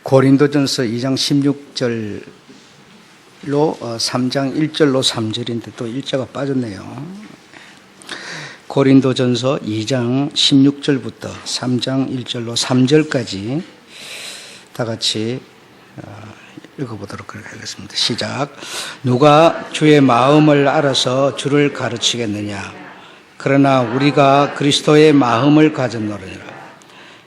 고린도전서 2장 16절로 3장 1절로 3절인데 또 일자가 빠졌네요. 고린도전서 2장 16절부터 3장 1절로 3절까지 다 같이 읽어보도록 하겠습니다. 시작. 누가 주의 마음을 알아서 주를 가르치겠느냐? 그러나 우리가 그리스도의 마음을 가졌노라.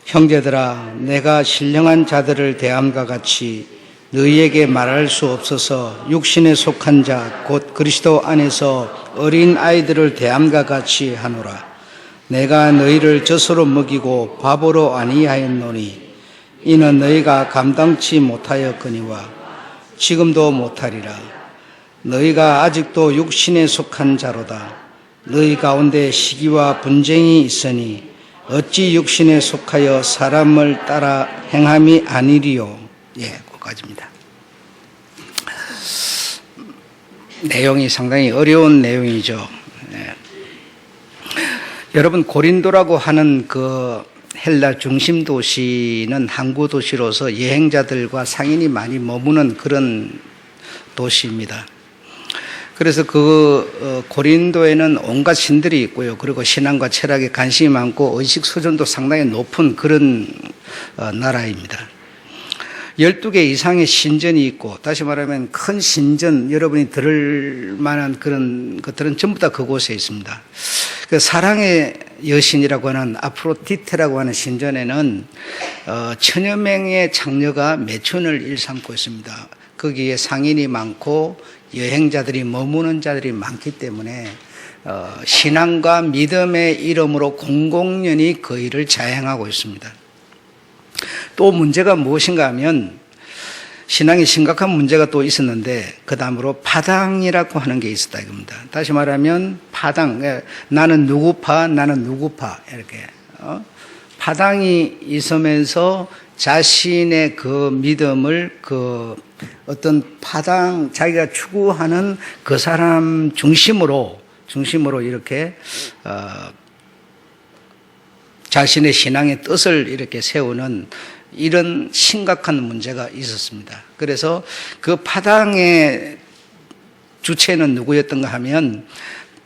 형제들아, 내가 신령한 자들을 대함과 같이 너희에게 말할 수 없어서 육신에 속한 자 곧 그리스도 안에서 어린 아이들을 대함과 같이 하노라. 내가 너희를 젖으로 먹이고 밥으로 아니하였노니 이는 너희가 감당치 못하였거니와 지금도 못하리라. 너희가 아직도 육신에 속한 자로다. 너희 가운데 시기와 분쟁이 있으니 어찌 육신에 속하여 사람을 따라 행함이 아니리요. 거기까지입니다. 내용이 상당히 어려운 내용이죠. 여러분, 고린도라고 하는 그 헬라 중심 도시는 항구 도시로서 여행자들과 상인이 많이 머무는 그런 도시입니다. 그래서 그 고린도에는 온갖 신들이 있고요. 그리고 신앙과 철학에 관심이 많고 의식 수준도 상당히 높은 그런 나라입니다. 12개 이상의 신전이 있고, 다시 말하면 큰 신전, 여러분이 들을 만한 그런 것들은 전부 다 그곳에 있습니다. 그 사랑의 여신이라고 하는 아프로디테라고 하는 신전에는 천여 명의 장녀가 매춘을 일삼고 있습니다. 거기에 상인이 많고 여행자들이 머무는 자들이 많기 때문에 신앙과 믿음의 이름으로 공공연히 그 일을 자행하고 있습니다. 또 문제가 무엇인가 하면 신앙에 심각한 문제가 또 있었는데 그 다음으로 파당이라고 하는 게 있었다 이겁니다. 다시 말하면 파당, 나는 누구파 나는 누구파 이렇게 파당이 있으면서 자신의 그 믿음을 그 어떤 파당, 자기가 추구하는 그 사람 중심으로 이렇게 자신의 신앙의 뜻을 이렇게 세우는 이런 심각한 문제가 있었습니다. 그래서 그 파당의 주체는 누구였던가 하면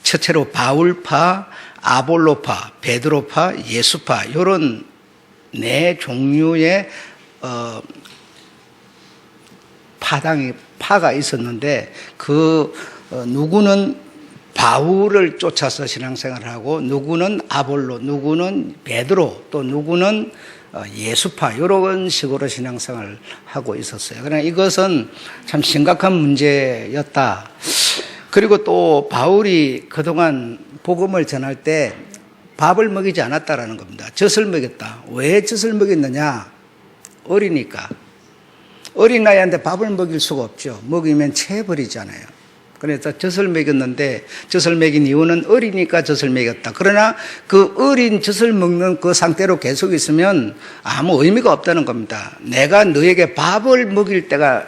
첫째로 바울파, 아볼로파, 베드로파, 예수파 이런 네 종류의 파가 있었는데 그 누구는 바울을 쫓아서 신앙생활을 하고 누구는 아볼로, 누구는 베드로, 또 누구는 예수파 이런 식으로 신앙생활을 하고 있었어요. 그러나 이것은 참 심각한 문제였다. 그리고 또 바울이 그동안 복음을 전할 때 밥을 먹이지 않았다라는 겁니다. 젖을 먹였다. 왜 젖을 먹였느냐? 어리니까. 어린아이한테 밥을 먹일 수가 없죠. 먹이면 체해버리잖아요. 그래서 젖을 먹였는데 젖을 먹인 이유는 어리니까 젖을 먹였다. 그러나 그 어린 젖을 먹는 그 상태로 계속 있으면 아무 의미가 없다는 겁니다. 내가 너에게 밥을 먹일 때가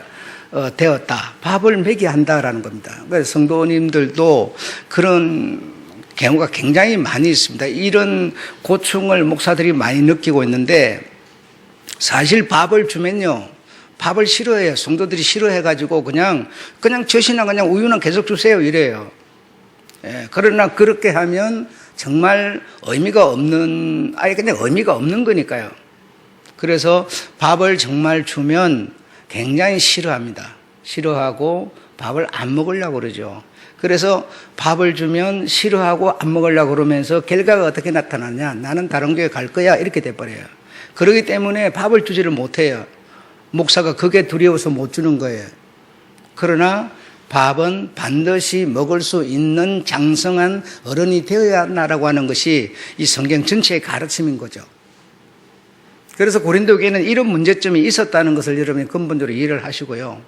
되었다. 밥을 먹여야 한다라는 겁니다. 그래서 성도님들도 그런 경우가 굉장히 많이 있습니다. 이런 고충을 목사들이 많이 느끼고 있는데 사실 밥을 주면요. 밥을 싫어해요. 성도들이 싫어해가지고 그냥 젖이나 그냥 우유는 계속 주세요 이래요. 그러나 그렇게 하면 정말 의미가 없는, 그냥 의미가 없는 거니까요. 그래서 밥을 정말 주면 굉장히 싫어합니다. 싫어하고 밥을 안 먹으려고 그러죠. 그래서 밥을 주면 싫어하고 안 먹으려고 그러면서 결과가 어떻게 나타나냐? 나는 다른 교회 갈 거야 이렇게 돼버려요. 그렇기 때문에 밥을 주지를 못해요. 목사가 그게 두려워서 못 주는 거예요. 그러나 밥은 반드시 먹을 수 있는 장성한 어른이 되어야 한다라고 하는 것이 이 성경 전체의 가르침인 거죠. 그래서 고린도 교회는 이런 문제점이 있었다는 것을 여러분이 근본적으로 이해를 하시고요.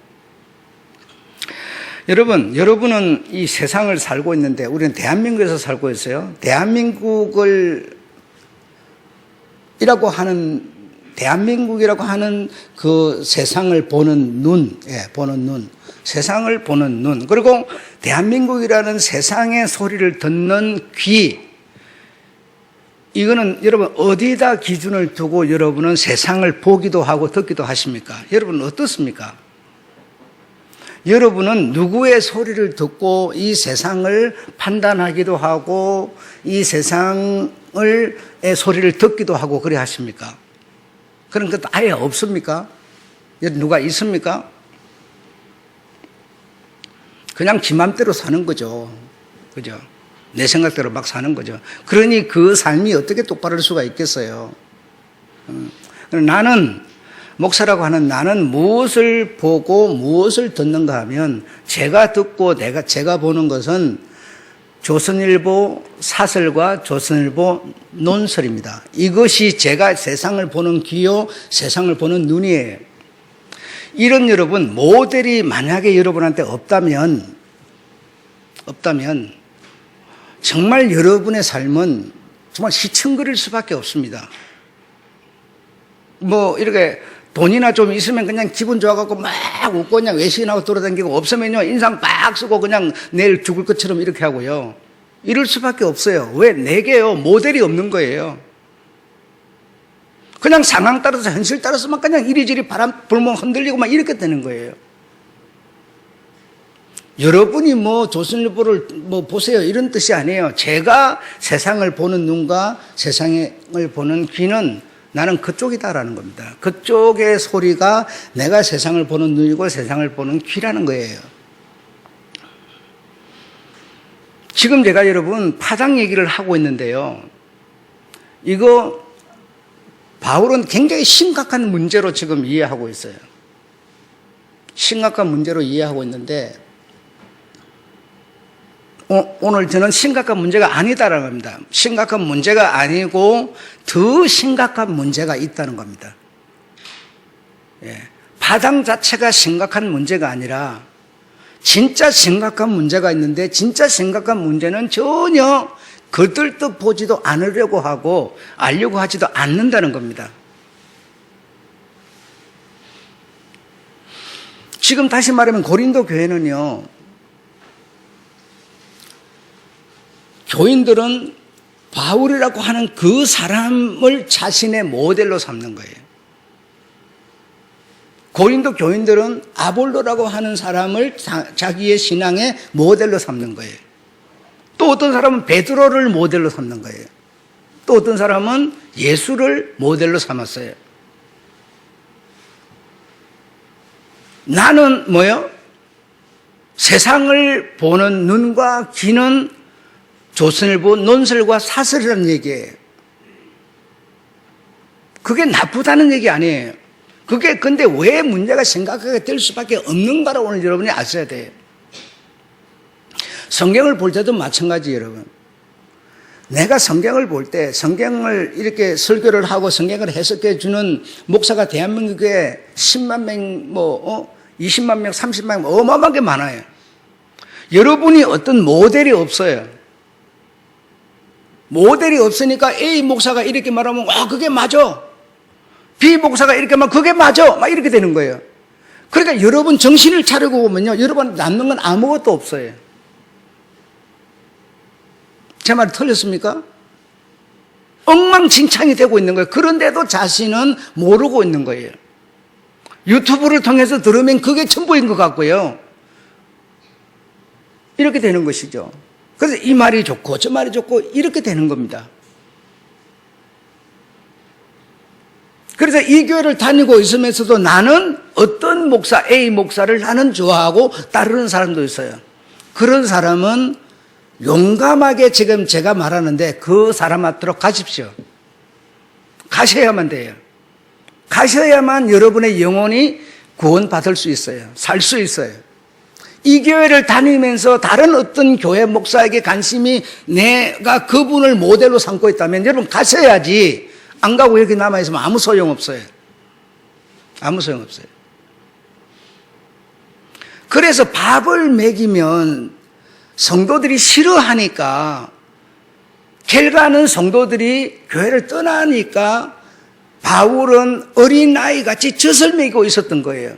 여러분은 이 세상을 살고 있는데 우리는 대한민국에서 살고 있어요. 대한민국이라고 하는 그 세상을 보는 눈, 세상을 보는 눈, 그리고 대한민국이라는 세상의 소리를 듣는 귀, 이거는 여러분 어디다 기준을 두고 여러분은 세상을 보기도 하고 듣기도 하십니까? 여러분은 어떻습니까? 여러분은 누구의 소리를 듣고 이 세상을 판단하기도 하고 이 세상의 소리를 듣기도 하고 그래 하십니까? 그런 것도 아예 없습니까? 누가 있습니까? 그냥 지 맘대로 사는 거죠. 그죠? 내 생각대로 막 사는 거죠. 그러니 그 삶이 어떻게 똑바를 수가 있겠어요? 나는, 목사라고 하는 나는 무엇을 보고 무엇을 듣는가 하면 제가 듣고 제가 보는 것은 조선일보 사설과 조선일보 논설입니다. 이것이 제가 세상을 보는 귀요, 세상을 보는 눈이에요. 이런 여러분, 모델이 만약에 여러분한테 없다면 정말 여러분의 삶은 정말 시큰거릴 수밖에 없습니다. 이렇게 돈이나 좀 있으면 그냥 기분 좋아갖고 막 웃고 그냥 외식이나고 돌아다니고 없으면요, 인상 빡 쓰고 그냥 내일 죽을 것처럼 이렇게 하고요. 이럴 수밖에 없어요. 왜? 내게요, 모델이 없는 거예요. 그냥 상황 따라서, 현실 따라서만 그냥 이리저리 바람 불면 흔들리고 막 이렇게 되는 거예요. 여러분이 조선일보를 보세요 이런 뜻이 아니에요. 제가 세상을 보는 눈과 세상을 보는 귀는 나는 그쪽이다라는 겁니다. 그쪽의 소리가 내가 세상을 보는 눈이고 세상을 보는 귀라는 거예요. 지금 제가 여러분 파당 얘기를 하고 있는데요. 이거 바울은 굉장히 심각한 문제로 지금 이해하고 있어요. 심각한 문제로 이해하고 있는데 오늘 저는 심각한 문제가 아니다라는 겁니다. 심각한 문제가 아니고 더 심각한 문제가 있다는 겁니다. 파당 자체가 심각한 문제가 아니라 진짜 심각한 문제가 있는데 진짜 심각한 문제는 전혀 거들떠 보지도 않으려고 하고 알려고 하지도 않는다는 겁니다. 지금 다시 말하면 고린도 교회는요, 교인들은 바울이라고 하는 그 사람을 자신의 모델로 삼는 거예요. 고린도 교인들은 아볼로라고 하는 사람을 자기의 신앙의 모델로 삼는 거예요. 또 어떤 사람은 베드로를 모델로 삼는 거예요. 또 어떤 사람은 예수를 모델로 삼았어요. 나는 세상을 보는 눈과 귀는 조선일보 논설과 사설이라는 얘기예요. 그게 나쁘다는 얘기 아니에요. 그게 근데 왜 문제가 심각하게 될 수밖에 없는가를 오늘 여러분이 아셔야 돼요. 성경을 볼 때도 마찬가지 여러분. 내가 성경을 볼 때 성경을 이렇게 설교를 하고 성경을 해석해 주는 목사가 대한민국에 10만 명, 20만 명, 30만 명 어마어마하게 많아요. 여러분이 어떤 모델이 없어요. 모델이 없으니까 A 목사가 이렇게 말하면 그게 맞아. B 목사가 이렇게 말하면 그게 맞아. 막 이렇게 되는 거예요. 그러니까 여러분 정신을 차리고 보면요, 여러분 남는 건 아무것도 없어요. 제 말이 틀렸습니까? 엉망진창이 되고 있는 거예요. 그런데도 자신은 모르고 있는 거예요. 유튜브를 통해서 들으면 그게 전부인 것 같고요. 이렇게 되는 것이죠. 그래서 이 말이 좋고 저 말이 좋고 이렇게 되는 겁니다. 그래서 이 교회를 다니고 있으면서도 나는 어떤 목사, A 목사를 나는 좋아하고 따르는 사람도 있어요. 그런 사람은 용감하게 지금 제가 말하는데 그 사람 앞으로 가십시오. 가셔야만 돼요. 가셔야만 여러분의 영혼이 구원받을 수 있어요. 살 수 있어요. 이 교회를 다니면서 다른 어떤 교회 목사에게 관심이 내가 그분을 모델로 삼고 있다면 여러분 가셔야지. 안 가고 여기 남아있으면 아무 소용없어요. 아무 소용없어요. 그래서 밥을 먹이면 성도들이 싫어하니까 결과는 성도들이 교회를 떠나니까 바울은 어린아이같이 젖을 먹이고 있었던 거예요.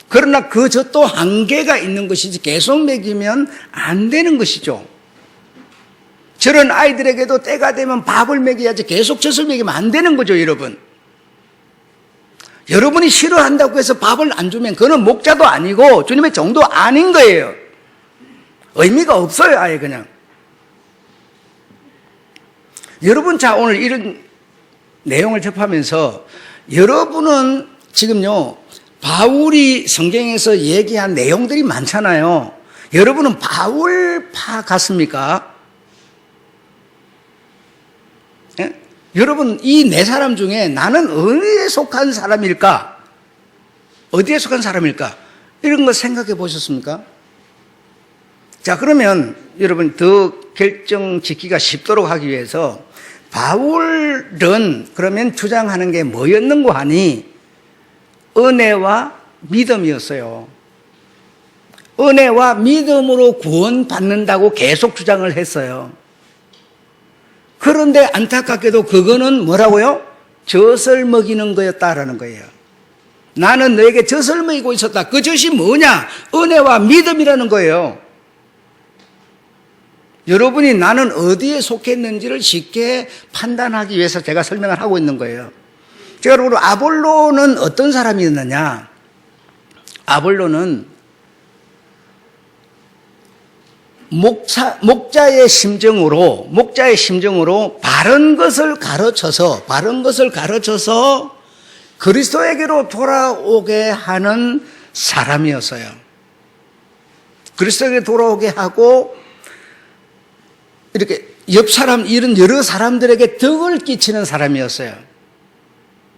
그러나 그 젖도 한계가 있는 것이지 계속 먹이면 안 되는 것이죠. 저런 아이들에게도 때가 되면 밥을 먹여야지 계속 젖을 먹이면 안 되는 거죠, 여러분. 여러분이 싫어한다고 해서 밥을 안 주면 그는 목자도 아니고 주님의 정도 아닌 거예요. 의미가 없어요, 아예 그냥. 여러분, 자, 오늘 이런 내용을 접하면서 여러분은 지금요, 바울이 성경에서 얘기한 내용들이 많잖아요. 여러분은 바울파 같습니까? 예? 여러분, 이 네 사람 중에 나는 어디에 속한 사람일까? 어디에 속한 사람일까? 이런 거 생각해 보셨습니까? 자, 그러면 여러분 더 결정 짓기가 쉽도록 하기 위해서 바울은 그러면 주장하는 게 뭐였는고 하니 은혜와 믿음이었어요. 은혜와 믿음으로 구원받는다고 계속 주장을 했어요. 그런데 안타깝게도 그거는 뭐라고요? 젖을 먹이는 거였다라는 거예요. 나는 너에게 젖을 먹이고 있었다. 그 젖이 뭐냐? 은혜와 믿음이라는 거예요. 여러분이 나는 어디에 속했는지를 쉽게 판단하기 위해서 제가 설명을 하고 있는 거예요. 제가 그러고 아볼로는 어떤 사람이었느냐? 아볼로는 목자의 심정으로 바른 것을 가르쳐서 그리스도에게로 돌아오게 하는 사람이었어요. 그리스도에게 돌아오게 하고 이렇게 옆 사람, 이런 여러 사람들에게 덕을 끼치는 사람이었어요.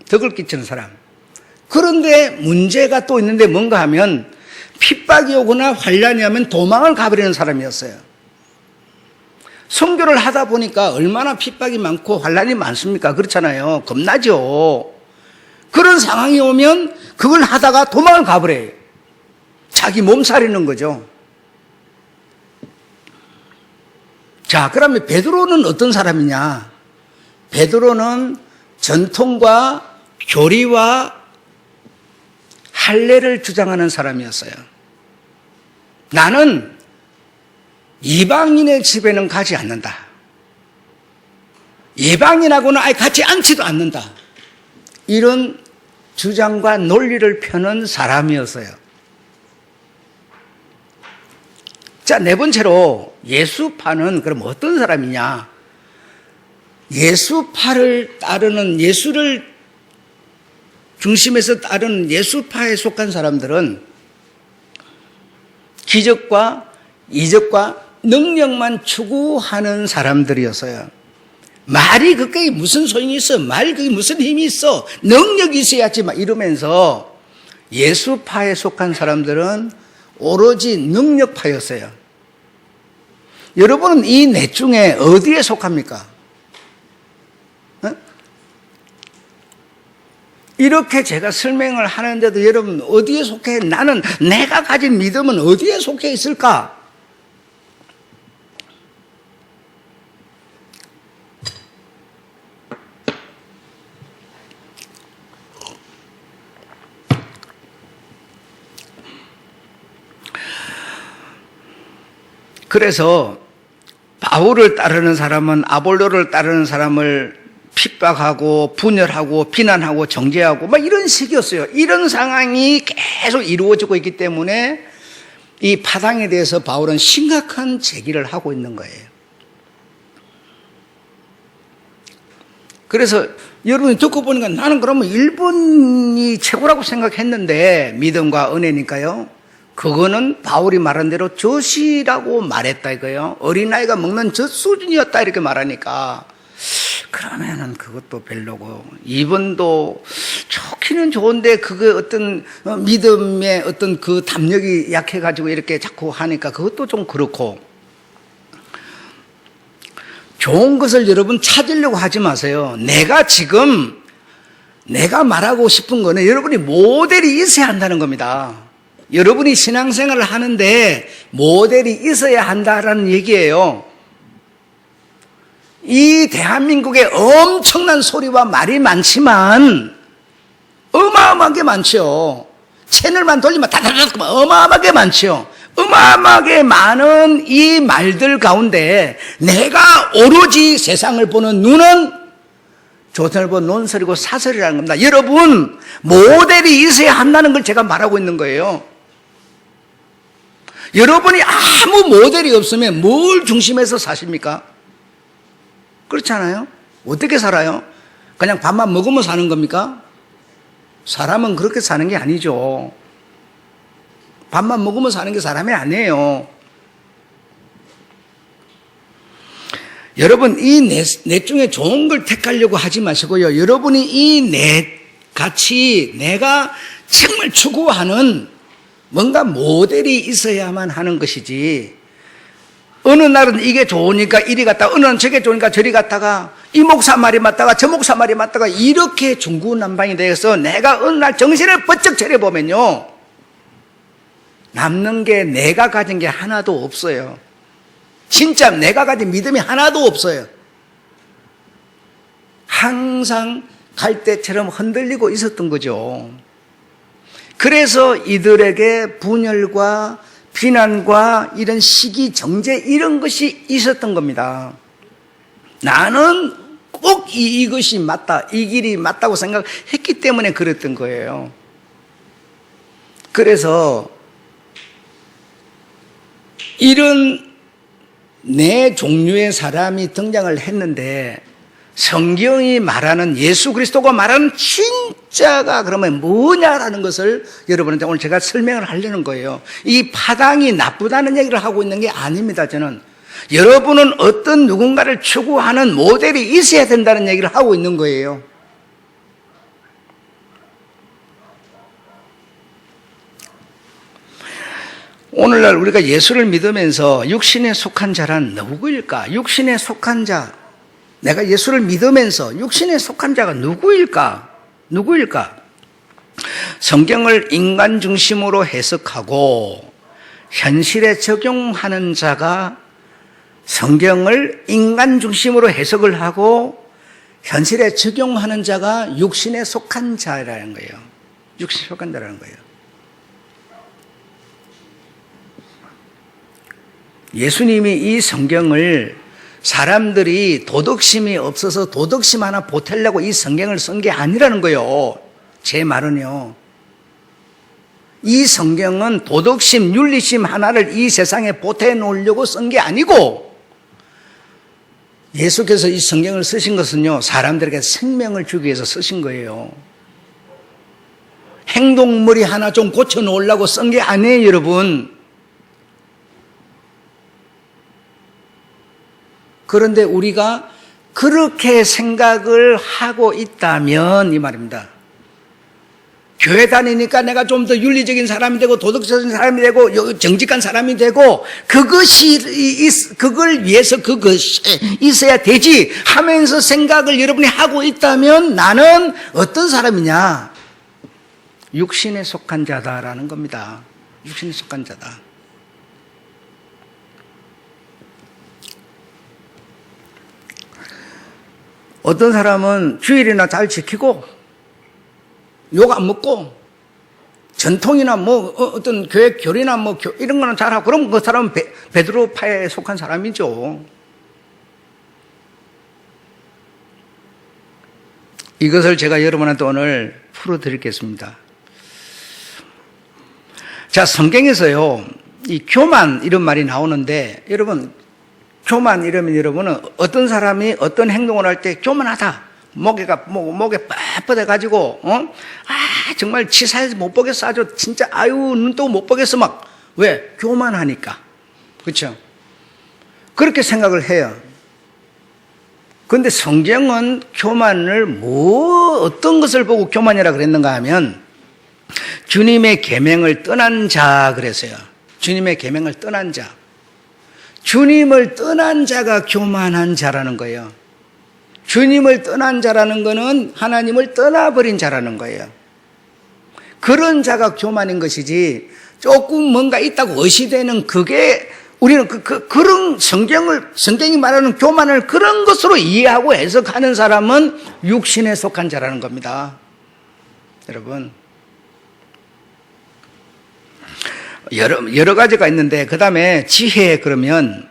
덕을 끼치는 사람. 그런데 문제가 또 있는데 뭔가 하면 핍박이 오거나 환란이 하면 도망을 가버리는 사람이었어요. 선교를 하다 보니까 얼마나 핍박이 많고 환란이 많습니까? 그렇잖아요. 겁나죠. 그런 상황이 오면 그걸 하다가 도망을 가버려요. 자기 몸살이는 거죠. 자, 그러면 베드로는 어떤 사람이냐? 베드로는 전통과 교리와 할례를 주장하는 사람이었어요. 나는 이방인의 집에는 가지 않는다. 이방인하고는 아예 같이 앉지도 않는다. 이런 주장과 논리를 펴는 사람이었어요. 자, 네 번째로 예수파는 그럼 어떤 사람이냐? 예수파를 따르는, 예수를 중심에서 따르는 예수파에 속한 사람들은 기적과 이적과 능력만 추구하는 사람들이었어요. 말이 그게 무슨 소용이 있어? 말 그게 무슨 힘이 있어? 능력이 있어야지 막 이러면서 예수파에 속한 사람들은 오로지 능력파였어요. 여러분은 이 넷 중에 어디에 속합니까? 이렇게 제가 설명을 하는데도 여러분 어디에 속해? 나는 내가 가진 믿음은 어디에 속해 있을까? 그래서 바울을 따르는 사람은 아볼로를 따르는 사람을 핍박하고 분열하고 비난하고 정죄하고 막 이런 식이었어요. 이런 상황이 계속 이루어지고 있기 때문에 이 파당에 대해서 바울은 심각한 제기를 하고 있는 거예요. 그래서 여러분이 듣고 보니까 나는 그러면 일본이 최고라고 생각했는데 믿음과 은혜니까요. 그거는 바울이 말한 대로 젖이라고 말했다 이거예요. 어린아이가 먹는 젖 수준이었다 이렇게 말하니까 그러면은 그것도 별로고 일본도 좋기는 좋은데 그거 어떤 믿음의 어떤 그 담력이 약해가지고 이렇게 자꾸 하니까 그것도 좀 그렇고 좋은 것을 여러분 찾으려고 하지 마세요. 내가 말하고 싶은 거는 여러분이 모델이 있어야 한다는 겁니다. 여러분이 신앙생활을 하는데 모델이 있어야 한다라는 얘기예요. 이 대한민국에 엄청난 소리와 말이 많지만 어마어마하게 많죠. 채널만 돌리면 다다닥 어마어마하게 많죠. 어마어마하게 많은 이 말들 가운데 내가 오로지 세상을 보는 눈은 조선일보 논설이고 사설이라는 겁니다. 여러분, 모델이 있어야 한다는 걸 제가 말하고 있는 거예요. 여러분이 아무 모델이 없으면 뭘 중심해서 사십니까? 그렇지 않아요? 어떻게 살아요? 그냥 밥만 먹으면 사는 겁니까? 사람은 그렇게 사는 게 아니죠. 밥만 먹으면 사는 게 사람이 아니에요. 여러분, 이 넷 중에 좋은 걸 택하려고 하지 마시고요. 여러분이 이 넷 같이 내가 정말 추구하는 뭔가 모델이 있어야만 하는 것이지, 어느 날은 이게 좋으니까 이리 갔다가, 어느 날은 저게 좋으니까 저리 갔다가, 이 목사 말이 맞다가 저 목사 말이 맞다가, 이렇게 중구난방이 되어서 내가 어느 날 정신을 번쩍 차려보면요, 남는 게 내가 가진 게 하나도 없어요. 진짜 내가 가진 믿음이 하나도 없어요. 항상 갈대처럼 흔들리고 있었던 거죠. 그래서 이들에게 분열과 비난과 이런 시기 정제 이런 것이 있었던 겁니다. 나는 꼭 이것이 맞다, 이 길이 맞다고 생각했기 때문에 그랬던 거예요. 그래서 이런 네 종류의 사람이 등장을 했는데, 성경이 말하는 예수 그리스도가 말하는 진짜가 그러면 뭐냐라는 것을 여러분한테 오늘 제가 설명을 하려는 거예요. 이 파당이 나쁘다는 얘기를 하고 있는 게 아닙니다. 저는 여러분은 어떤 누군가를 추구하는 모델이 있어야 된다는 얘기를 하고 있는 거예요. 오늘날 우리가 예수를 믿으면서 육신에 속한 자란 누구일까? 육신에 속한 자, 내가 예수를 믿으면서 육신에 속한 자가 누구일까? 성경을 인간 중심으로 해석하고 현실에 적용하는 자가, 성경을 인간 중심으로 해석을 하고 현실에 적용하는 자가 육신에 속한 자라는 거예요. 육신에 속한 자라는 거예요. 예수님이 이 성경을 사람들이 도덕심이 없어서 도덕심 하나 보태려고 이 성경을 쓴 게 아니라는 거예요. 제 말은요. 이 성경은 도덕심, 윤리심 하나를 이 세상에 보태 놓으려고 쓴 게 아니고, 예수께서 이 성경을 쓰신 것은요, 사람들에게 생명을 주기 위해서 쓰신 거예요. 행동머리 하나 좀 고쳐 놓으려고 쓴 게 아니에요, 여러분. 그런데 우리가 그렇게 생각을 하고 있다면 이 말입니다. 교회 다니니까 내가 좀 더 윤리적인 사람이 되고 도덕적인 사람이 되고 정직한 사람이 되고 그걸 위해서 그것이 있어야 되지 하면서 생각을 여러분이 하고 있다면 나는 어떤 사람이냐? 육신에 속한 자다라는 겁니다. 육신에 속한 자다. 어떤 사람은 주일이나 잘 지키고 욕 안 먹고 전통이나 뭐 어떤 교회 교리나 뭐 이런 거는 잘하고, 그럼 그 사람은 베드로파에 속한 사람이죠. 이것을 제가 여러분한테 오늘 풀어드리겠습니다. 자, 성경에서요, 이 교만 이런 말이 나오는데, 여러분 교만 이러면 여러분은 어떤 사람이 어떤 행동을 할 때 교만하다, 목에 뻣뻣해가지고 정말 치사해서 못 보겠어, 아주 진짜 아유 눈도 못 보겠어, 막. 왜? 교만하니까. 그렇죠? 그렇게 생각을 해요. 그런데 성경은 교만을 어떤 것을 보고 교만이라 그랬는가 하면 주님의 계명을 떠난 자 그랬어요. 주님의 계명을 떠난 자. 주님을 떠난 자가 교만한 자라는 거예요. 주님을 떠난 자라는 것은 하나님을 떠나버린 자라는 거예요. 그런 자가 교만인 것이지, 조금 뭔가 있다고 의시되는 그게, 우리는 그런 성경이 말하는 교만을 그런 것으로 이해하고 해석하는 사람은 육신에 속한 자라는 겁니다. 여러분, 여러 가지가 있는데, 그 다음에 지혜 그러면,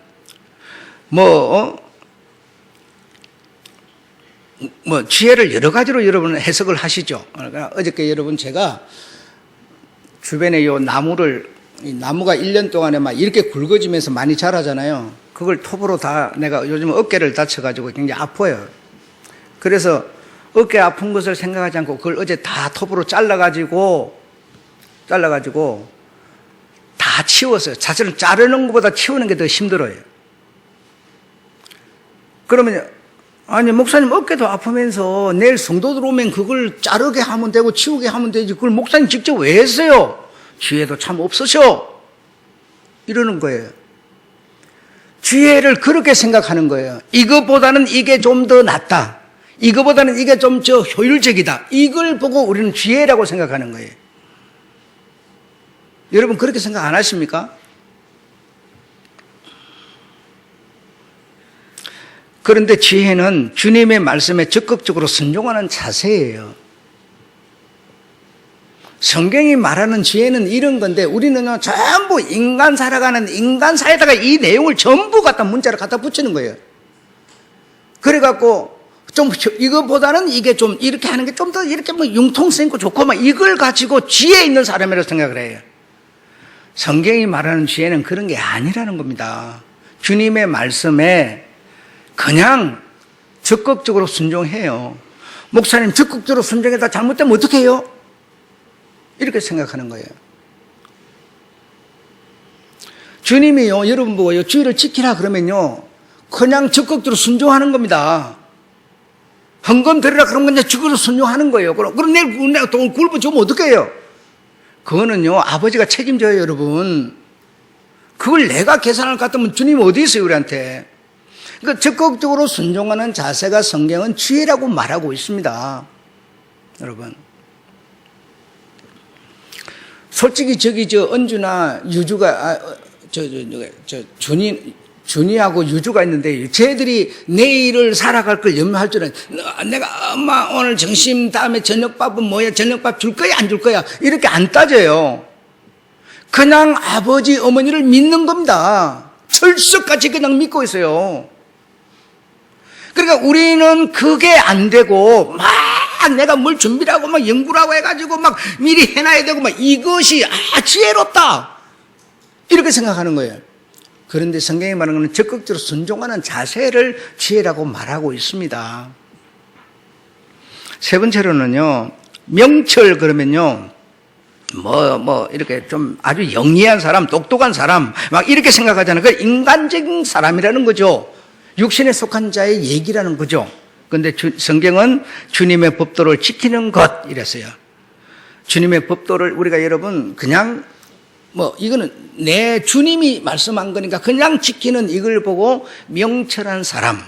지혜를 여러 가지로 여러분 해석을 하시죠. 그러니까 어저께 여러분 제가 주변에 이 나무가 1년 동안에 막 이렇게 굵어지면서 많이 자라잖아요. 그걸 톱으로 다 내가 요즘 어깨를 다쳐가지고 굉장히 아파요. 그래서 어깨 아픈 것을 생각하지 않고 그걸 어제 다 톱으로 잘라가지고 다 치웠어요. 사실은 자르는 것보다 치우는 게 더 힘들어요. 그러면 아니 목사님 어깨도 아프면서 내일 성도 들어오면 그걸 자르게 하면 되고 치우게 하면 되지 그걸 목사님 직접 왜 했어요? 지혜도 참 없으셔. 이러는 거예요. 지혜를 그렇게 생각하는 거예요. 이거보다는 이게 좀 더 낫다. 이거보다는 이게 좀 더 효율적이다. 이걸 보고 우리는 지혜라고 생각하는 거예요. 여러분 그렇게 생각 안 하십니까? 그런데 지혜는 주님의 말씀에 적극적으로 순종하는 자세예요. 성경이 말하는 지혜는 이런 건데 우리는 전부 인간 살아가는 인간 사회에다가 이 내용을 전부 갖다 문자로 갖다 붙이는 거예요. 그래갖고 좀 이거보다는 이게 좀 이렇게 하는 게 좀 더 이렇게 융통성 있고 좋고 막 이걸 가지고 지혜 있는 사람이라고 생각을 해요. 성경이 말하는 지혜는 그런 게 아니라는 겁니다. 주님의 말씀에 그냥 적극적으로 순종해요. 목사님 적극적으로 순종해다 잘못되면 어떻게 해요? 이렇게 생각하는 거예요. 주님이요 여러분 보고요 주의를 지키라 그러면요 그냥 적극적으로 순종하는 겁니다. 헌금 드리라 그러면 그냥 적극적으로 순종하는 거예요. 그럼 내가 돈 굴부주면 어떻게 해요? 그거는요 아버지가 책임져요. 여러분 그걸 내가 계산할 것 같으면 주님이 어디 있어요 우리한테. 그러니까 적극적으로 순종하는 자세가 성경은 지혜라고 말하고 있습니다. 여러분 솔직히 언주나 유주가 준이하고 유주가 있는데 쟤들이 내일을 살아갈 걸 염려할 줄은 내가 엄마 오늘 점심 다음에 저녁밥은 뭐야? 저녁밥 줄 거야 안 줄 거야? 이렇게 안 따져요. 그냥 아버지 어머니를 믿는 겁니다. 철석같이 그냥 믿고 있어요. 그러니까 우리는 그게 안 되고 막 내가 뭘 준비를 하고 막 연구를 하고 해가지고 막 미리 해놔야 되고 막 이것이 지혜롭다 이렇게 생각하는 거예요. 그런데 성경이 말하는 것은 적극적으로 순종하는 자세를 지혜라고 말하고 있습니다. 세 번째로는요 명철 그러면요 이렇게 좀 아주 영리한 사람 똑똑한 사람 막 이렇게 생각하잖아요. 그 인간적인 사람이라는 거죠. 육신에 속한 자의 얘기라는 거죠. 그런데 성경은 주님의 법도를 지키는 것 이랬어요. 주님의 법도를 우리가 여러분 그냥 이거는 내 주님이 말씀한 거니까 그냥 지키는 이걸 보고 명철한 사람.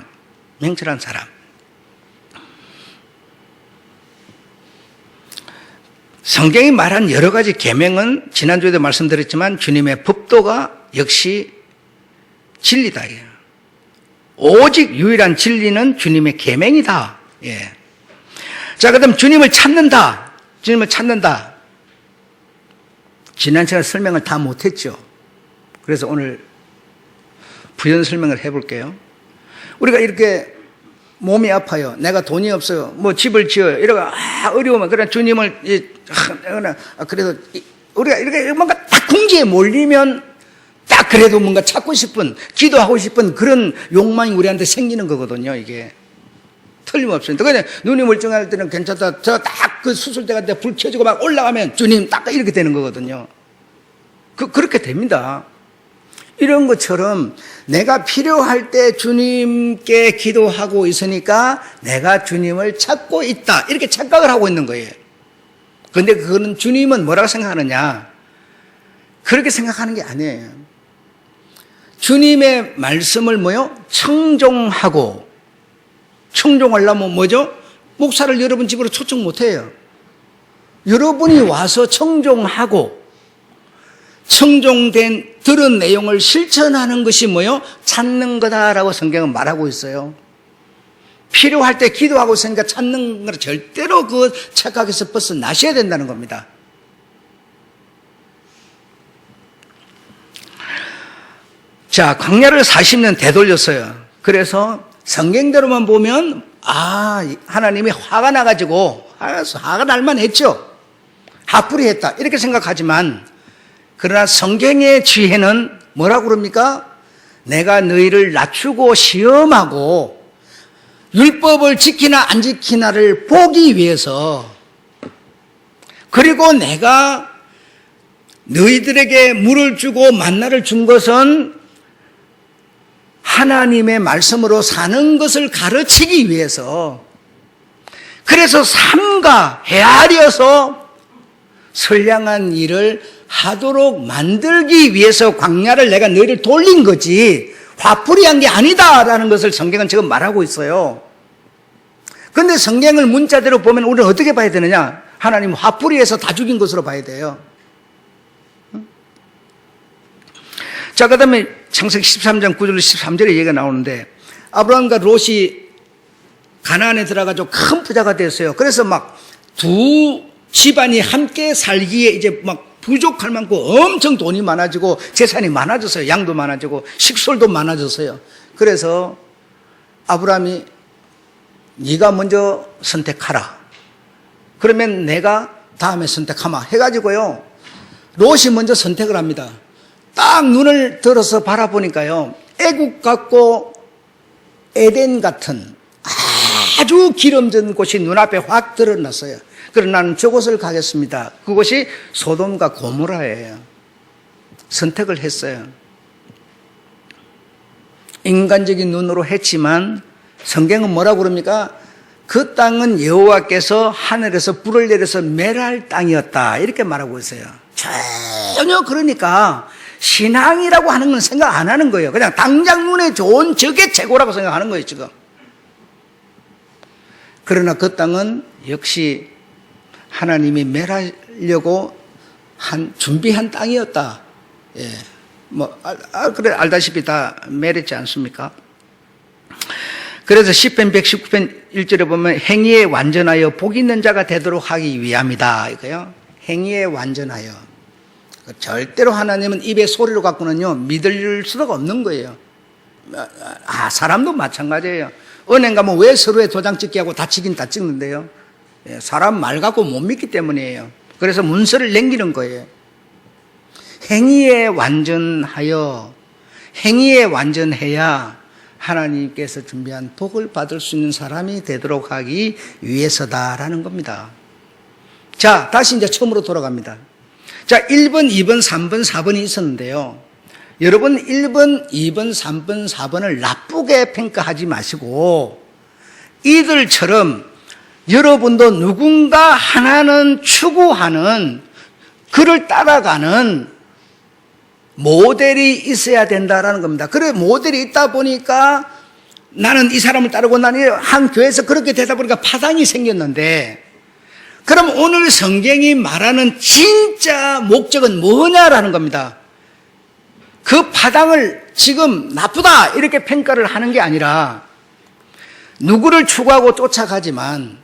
성경이 말한 여러 가지 계명은 지난주에도 말씀드렸지만 주님의 법도가 역시 진리다. 오직 유일한 진리는 주님의 계명이다. 예. 자, 그다음 주님을 찾는다. 지난 시간에 설명을 다 못했죠. 그래서 오늘 부연 설명을 해볼게요. 우리가 이렇게 몸이 아파요. 내가 돈이 없어요. 집을 지어요. 이러고 어려우면 그래 주님을 그래도 우리가 이렇게 뭔가 딱 궁지에 몰리면 딱 그래도 뭔가 찾고 싶은 기도하고 싶은 그런 욕망이 우리한테 생기는 거거든요. 이게 틀림없습니다. 그냥 눈이 멀쩡할 때는 괜찮다. 저 딱 그 수술대 때 불 켜지고 막 올라가면 주님 딱 이렇게 되는 거거든요. 그렇게 됩니다. 이런 것처럼 내가 필요할 때 주님께 기도하고 있으니까 내가 주님을 찾고 있다. 이렇게 착각을 하고 있는 거예요. 그런데 그거는 주님은 뭐라고 생각하느냐? 그렇게 생각하는 게 아니에요. 주님의 말씀을 청종하고 청종하려면 뭐죠? 목사를 여러분 집으로 초청 못해요. 여러분이 와서 청종하고 청종된 들은 내용을 실천하는 것이 찾는 거다라고 성경은 말하고 있어요. 필요할 때 기도하고 있으니까 찾는 걸 절대로 그 착각에서 벗어나셔야 된다는 겁니다. 자, 광야를 40년 되돌렸어요. 그래서 성경대로만 보면 하나님이 화가 나가지고 화가 날만 했죠. 화풀이 했다 이렇게 생각하지만, 그러나 성경의 지혜는 뭐라고 그럽니까? 내가 너희를 낮추고 시험하고 율법을 지키나 안 지키나를 보기 위해서, 그리고 내가 너희들에게 물을 주고 만나를 준 것은 하나님의 말씀으로 사는 것을 가르치기 위해서, 그래서 삼가 헤아려서 선량한 일을 하도록 만들기 위해서 광야를 내가 너희를 돌린 거지 화풀이한 게 아니다라는 것을 성경은 지금 말하고 있어요. 그런데 성경을 문자대로 보면 우리는 어떻게 봐야 되느냐? 하나님 화풀이해서 다 죽인 것으로 봐야 돼요. 자, 그 다음에 창세기 13장 9절 13절에 얘기가 나오는데, 아브라함과 롯이 가나안에 들어가지고 큰 부자가 됐어요. 그래서 막 두 집안이 함께 살기에 이제 막 부족할 만큼 엄청 돈이 많아지고 재산이 많아졌어요. 양도 많아지고 식솔도 많아졌어요. 그래서 아브라함이 네가 먼저 선택하라. 그러면 내가 다음에 선택하마 해가지고요, 롯이 먼저 선택을 합니다. 딱 눈을 들어서 바라보니까요, 애국 같고 에덴 같은 아주 기름진 곳이 눈앞에 확 드러났어요. 그러나 나는 저곳을 가겠습니다. 그곳이 소돔과 고모라예요. 선택을 했어요. 인간적인 눈으로 했지만 성경은 뭐라고 그럽니까? 그 땅은 여호와께서 하늘에서 불을 내려서 멸할 땅이었다 이렇게 말하고 있어요. 전혀 그러니까 신앙이라고 하는 건 생각 안 하는 거예요. 그냥 당장 눈에 좋은 저게 최고라고 생각하는 거예요 지금. 그러나 그 땅은 역시 하나님이 멸하려고 준비한 땅이었다. 예, 그래 알다시피 다 멸했지 않습니까? 그래서 시편 119편 1절에 보면 행위에 완전하여 복 있는 자가 되도록 하기 위함이다 이거요. 행위에 완전하여. 절대로 하나님은 입의 소리로 갖고는요 믿을 수가 없는 거예요. 사람도 마찬가지예요. 은행 가면 왜 서로의 도장 찍기 하고 다 찍긴 다 찍는데요. 사람 말 갖고 못 믿기 때문이에요. 그래서 문서를 남기는 거예요. 행위에 완전하여, 행위에 완전해야 하나님께서 준비한 복을 받을 수 있는 사람이 되도록 하기 위해서다라는 겁니다. 자, 다시 이제 처음으로 돌아갑니다. 자, 1번, 2번, 3번, 4번이 있었는데요. 여러분 1번, 2번, 3번, 4번을 나쁘게 평가하지 마시고 이들처럼 여러분도 누군가 하나는 추구하는, 그를 따라가는 모델이 있어야 된다라는 겁니다. 그래 모델이 있다 보니까 나는 이 사람을 따르고 나는 한 교회에서 그렇게 되다 보니까 파당이 생겼는데, 그럼 오늘 성경이 말하는 진짜 목적은 뭐냐라는 겁니다. 그 파당을 지금 나쁘다 이렇게 평가를 하는 게 아니라, 누구를 추구하고 쫓아가지만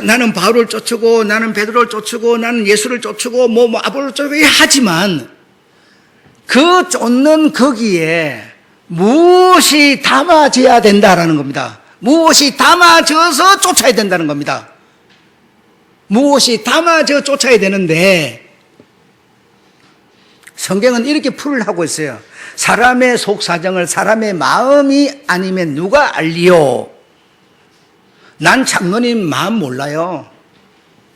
나는 바울을 쫓고 나는 베드로를 쫓고 나는 예수를 쫓고 아볼로를 쫓고 하지만 그 쫓는 거기에 무엇이 담아져야 된다라는 겁니다. 무엇이 담아져서 쫓아야 된다는 겁니다. 무엇이 담아져 쫓아야 되는데, 성경은 이렇게 풀을 하고 있어요. 사람의 속사정을 사람의 마음이 아니면 누가 알리요? 난 장로님 마음 몰라요.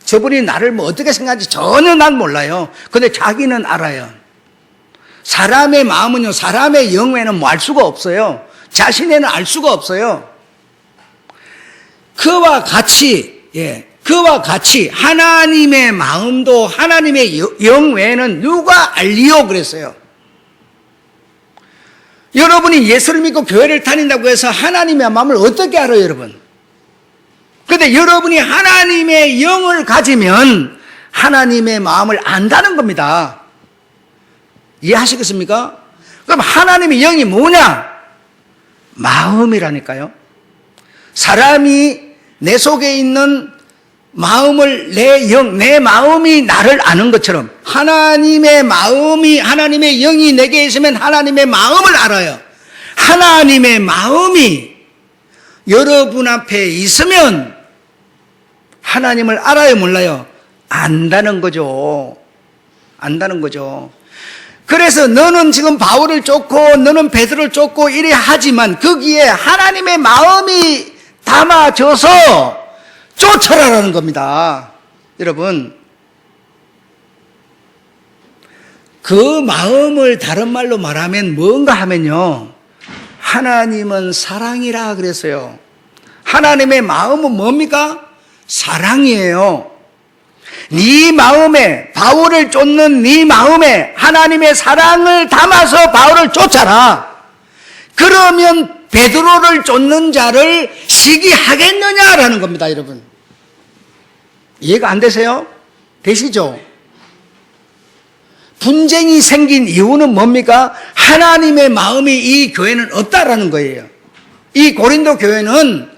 저분이 나를 어떻게 생각하는지 전혀 난 몰라요. 근데 자기는 알아요. 사람의 마음은요, 사람의 영에는 알 수가 없어요. 자신에는 알 수가 없어요. 그와 같이 하나님의 마음도 하나님의 영 외에는 누가 알리요 그랬어요. 여러분이 예수를 믿고 교회를 다닌다고 해서 하나님의 마음을 어떻게 알아요, 여러분? 그런데 여러분이 하나님의 영을 가지면 하나님의 마음을 안다는 겁니다. 이해하시겠습니까? 그럼 하나님의 영이 뭐냐? 마음이라니까요. 사람이 내 속에 있는 마음을 내 마음이 나를 아는 것처럼 하나님의 마음이, 하나님의 영이 내게 있으면 하나님의 마음을 알아요. 하나님의 마음이 여러분 앞에 있으면 하나님을 알아요, 몰라요? 안다는 거죠. 안다는 거죠. 그래서 너는 지금 바울을 쫓고 너는 베드로를 쫓고 이래 하지만 거기에 하나님의 마음이 담아져서 쫓아라라는 겁니다. 여러분, 그 마음을 다른 말로 말하면 뭔가 하면요, 하나님은 사랑이라 그랬어요. 하나님의 마음은 뭡니까? 사랑이에요. 네 마음에, 바울을 쫓는 네 마음에 하나님의 사랑을 담아서 바울을 쫓아라. 그러면 베드로를 쫓는 자를 시기하겠느냐라는 겁니다, 여러분. 이해가 안 되세요? 되시죠? 분쟁이 생긴 이유는 뭡니까? 하나님의 마음이 이 교회는 없다라는 거예요. 이 고린도 교회는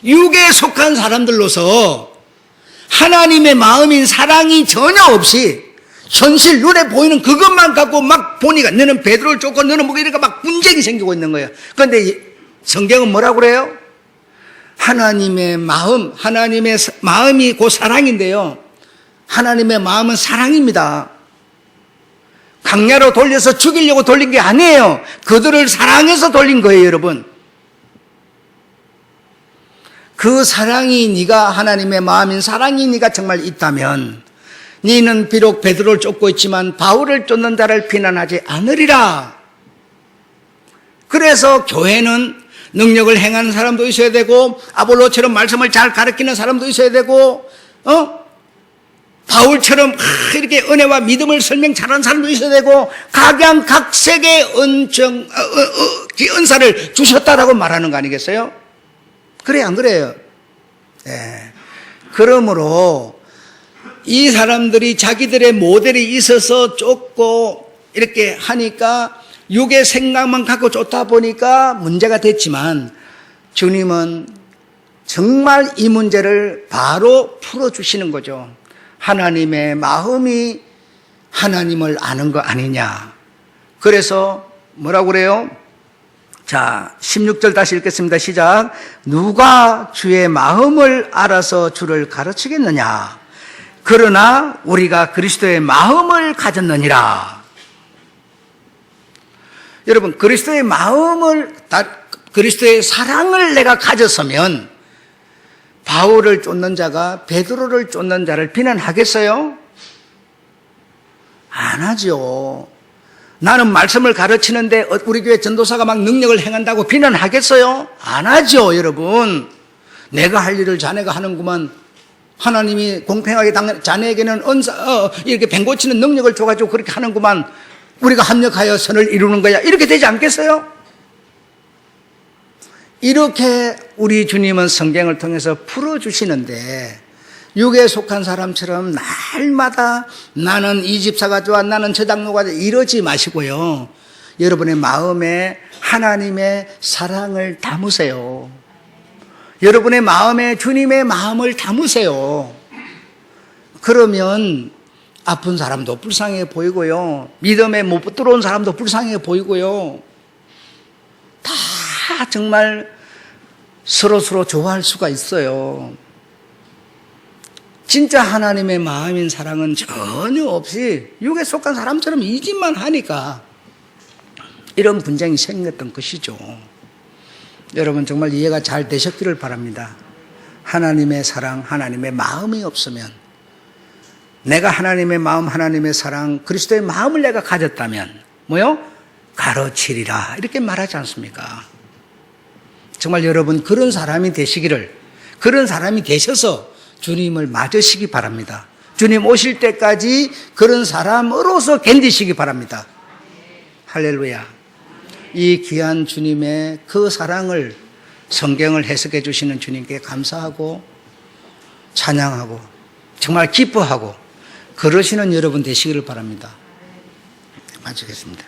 육에 속한 사람들로서 하나님의 마음인 사랑이 전혀 없이 현실 눈에 보이는 그것만 갖고 막 보니까 너는 베드로를 쫓고 너는 뭐 이러니까 막 분쟁이 생기고 있는 거예요. 그런데 성경은 뭐라고 그래요? 하나님의 마음이 곧 사랑인데요. 하나님의 마음은 사랑입니다. 강야로 돌려서 죽이려고 돌린 게 아니에요. 그들을 사랑해서 돌린 거예요, 여러분. 그 사랑이 네가 하나님의 마음인 사랑이 네가 정말 있다면 너는 비록 베드로를 쫓고 있지만 바울을 쫓는 자를 비난하지 않으리라. 그래서 교회는 능력을 행하는 사람도 있어야 되고 아볼로처럼 말씀을 잘 가르치는 사람도 있어야 되고 바울처럼 이렇게 은혜와 믿음을 설명 잘하는 사람도 있어야 되고 각양각색의 은사를 주셨다라고 말하는 거 아니겠어요? 그래 안 그래요? 네. 그러므로 이 사람들이 자기들의 모델이 있어서 쫓고 이렇게 하니까 육의 생각만 갖고 쫓다 보니까 문제가 됐지만 주님은 정말 이 문제를 바로 풀어주시는 거죠. 하나님의 마음이 하나님을 아는 거 아니냐. 그래서 뭐라고 그래요? 자, 16절 다시 읽겠습니다. 시작. 누가 주의 마음을 알아서 주를 가르치겠느냐. 그러나 우리가 그리스도의 마음을 가졌느니라. 여러분, 그리스도의 마음을, 그리스도의 사랑을 내가 가졌으면 바울을 쫓는 자가 베드로를 쫓는 자를 비난하겠어요? 안 하죠. 나는 말씀을 가르치는데 우리 교회 전도사가 막 능력을 행한다고 비난하겠어요? 안 하죠, 여러분. 내가 할 일을 자네가 하는구만. 하나님이 공평하게 자네에게는 이렇게 뱅 고치는 능력을 줘가지고 그렇게 하는구만. 우리가 합력하여 선을 이루는 거야. 이렇게 되지 않겠어요? 이렇게 우리 주님은 성경을 통해서 풀어주시는데 육에 속한 사람처럼 날마다 나는 이 집사가 좋아, 나는 저 장로가 좋아 이러지 마시고요. 여러분의 마음에 하나님의 사랑을 담으세요. 여러분의 마음에 주님의 마음을 담으세요. 그러면 아픈 사람도 불쌍해 보이고요. 믿음에 못 들어온 사람도 불쌍해 보이고요. 다 정말 서로 좋아할 수가 있어요. 진짜 하나님의 마음인 사랑은 전혀 없이 육에 속한 사람처럼 이 짓만 하니까 이런 분쟁이 생겼던 것이죠. 여러분 정말 이해가 잘 되셨기를 바랍니다. 하나님의 사랑, 하나님의 마음이 없으면 내가 하나님의 마음, 하나님의 사랑, 그리스도의 마음을 내가 가졌다면 뭐요? 가르치리라 이렇게 말하지 않습니까? 정말 여러분 그런 사람이 되시기를, 그런 사람이 되셔서 주님을 맞으시기 바랍니다. 주님 오실 때까지 그런 사람으로서 견디시기 바랍니다. 할렐루야. 이 귀한 주님의 그 사랑을 성경을 해석해 주시는 주님께 감사하고 찬양하고 정말 기뻐하고 그러시는 여러분 되시기를 바랍니다. 마치겠습니다.